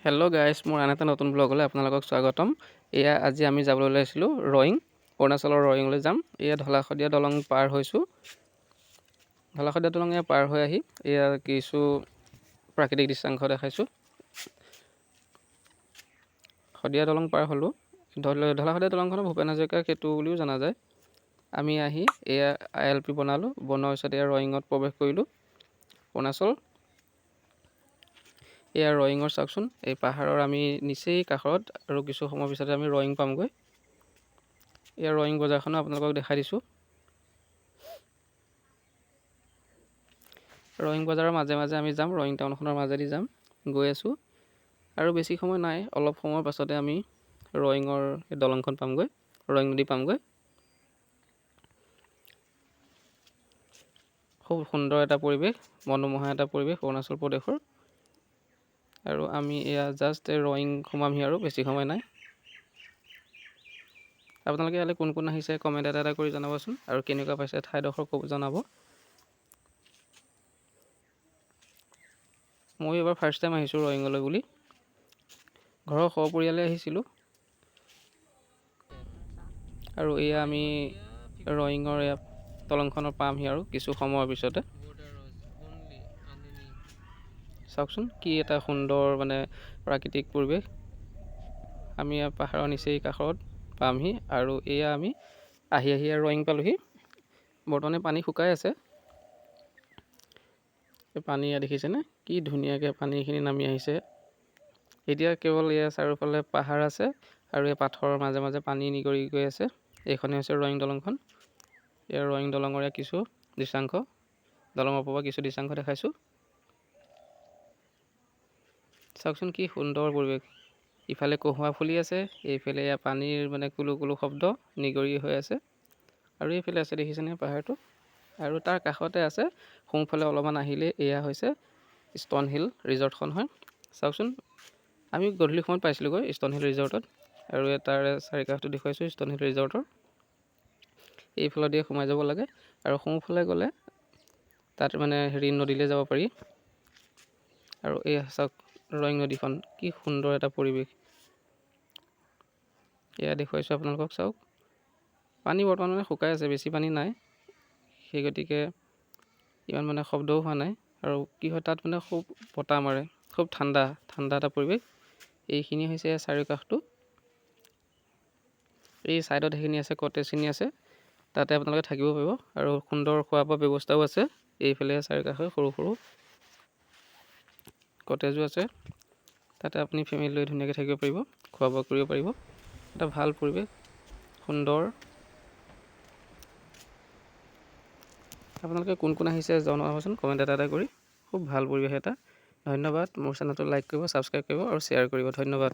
Hello' guys, মোৰ আন এটা নতুন ব্লগলৈ আপোনালোকক স্বাগতম। আজি আমি যাবলৈ ওলাইছিলোঁ ৰয়িং, অৰুণাচলৰ ৰয়িঙলৈ যাম। ঢলা-শদিয়া দলং পাৰ হৈছোঁ। ঢলা-শদিয়া দলং পাৰ হৈ আহি কিছু প্ৰাকৃতিক দৃশ্যাংশ দেখাইছোঁ। শদিয়া দলং পাৰ হ'লোঁ। ঢলা-শদিয়া দলংখনৰ ভূপেন হাজৰিকাৰ সেতু বুলিও জনা যায়। আমি আহি ILP বনালোঁ। বনোৱাৰ পিছত ৰয়িঙত প্ৰৱেশ কৰিলোঁ, অৰুণাচল। ৰয়িঙৰ চাওকচোন, এই পাহাৰৰ আমি নিচেই কাষত আৰু কিছু সময়ৰ পিছতে আমি ৰয়িং পামগৈ। ৰয়িং বজাৰখনো আপোনালোকক দেখাই দিছোঁ। ৰয়িং বজাৰৰ মাজে মাজে আমি যাম, ৰয়িং টাউনখনৰ মাজেদি যাম, গৈ আছোঁ। আৰু বেছি সময় নাই, অলপ সময়ৰ পাছতে আমি ৰয়িঙৰ দলংখন পামগৈ, ৰয়িং নদী পামগৈ। খুব সুন্দৰ এটা পৰিৱেশ, মনোমোহা এটা পৰিৱেশ অৰুণাচল প্ৰদেশৰ। আৰু আমি জাষ্ট ৰয়িং সোমামহি আৰু বেছি সময় নাই। আপোনালোকে ইয়ালৈ কোন কোন আহিছে কমেণ্ট এটা কৰি জনাবচোন, আৰু কেনেকুৱা পাইছে ঠাইডোখৰ জনাব। মই এইবাৰ ফাৰ্ষ্ট টাইম আহিছোঁ ৰয়িঙলৈ বুলি। ঘৰৰ সপৰিয়ালে আহিছিলোঁ। আৰু আমি ৰয়িঙৰ দলংখনৰ পামহি আৰু কিছু সময়ৰ পিছতে। চাওকচোন কি এটা সুন্দৰ প্ৰাকৃতিক পৰিৱেশ। আমি পাহাৰৰ নিচেই কাষত পামহি। আৰু আমি আহি ৰয়িং পালোহি। বৰ্তমানে পানী শুকাই আছে। পানী দেখিছেনে কি ধুনীয়াকৈ পানীখিনি নামি আহিছে। এতিয়া কেৱল চাৰিওফালে পাহাৰ আছে আৰু পাথৰৰ মাজে মাজে পানী নিগৰি গৈ আছে। এইখনেই হৈছে ৰয়িং দলংখন। ৰয়িং দলঙৰ কিছু দৃশ্যাংশ, দলঙৰ পৰা কিছু দৃশ্যাংশ দেখাইছোঁ। চাওকচোন কি সুন্দৰ পৰিৱেশ। ইফালে কহুৱা ফুলি আছে, এইফালে পানীৰ কুলু কুলু শব্দ নিগৰি হৈ আছে। আৰু এইফালে আছে দেখিছেনে পাহাৰটো। আৰু তাৰ কাষতে আছে, সোঁফালে অলপমান আহিলে হৈছে ষ্টন হিল ৰিজৰ্টখন হয়। চাওকচোন, আমি গধূলি সময়ত পাইছিলোঁগৈ ষ্টন হিল ৰিজৰ্টত। আৰু তাৰ চাৰিকাষটো দেখুৱাইছোঁ ষ্টন হিল ৰিজৰ্টৰ। এইফালেদি সোমাই যাব লাগে আৰু সোঁফালে গ'লে তাত নদীলৈ যাব পাৰি। আৰু চাওক ৰয়িং নদীখন কি সুন্দৰ এটা পৰিৱেশ। দেখুৱাইছোঁ আপোনালোকক। চাওক পানী বৰ্তমান শুকাই আছে, বেছি পানী নাই। সেই গতিকে ইমান শব্দও হোৱা নাই। আৰু কি হয় তাত খুব বতাহ মাৰে, খুব ঠাণ্ডা এটা পৰিৱেশ। এইখিনি হৈছে চাৰিওকাষটো। এই ছাইডত সেইখিনি আছে, কটেজখিনি আছে, তাতে আপোনালোকে থাকিব পাৰিব। আৰু সুন্দৰ খোৱা বোৱা ব্যৱস্থাও আছে। এইফালে চাৰিওকাষে সৰু সৰু কটেজো আছে, তাতে আপুনি ফেমিলি লৈ ধুনীয়াকৈ থাকিব পাৰিব, খোৱা বোৱা কৰিব পাৰিব। এটা ভাল পৰিৱেশ, সুন্দৰ। আপোনালোকে কোন কোন আহিছে জনাবচোন কমেণ্ট এটা কৰি। খুব ভাল পৰিৱেশ এটা। ধন্যবাদ। মোৰ চেনেলটো লাইক কৰিব, ছাবস্ক্ৰাইব কৰিব আৰু শ্বেয়াৰ কৰিব। ধন্যবাদ।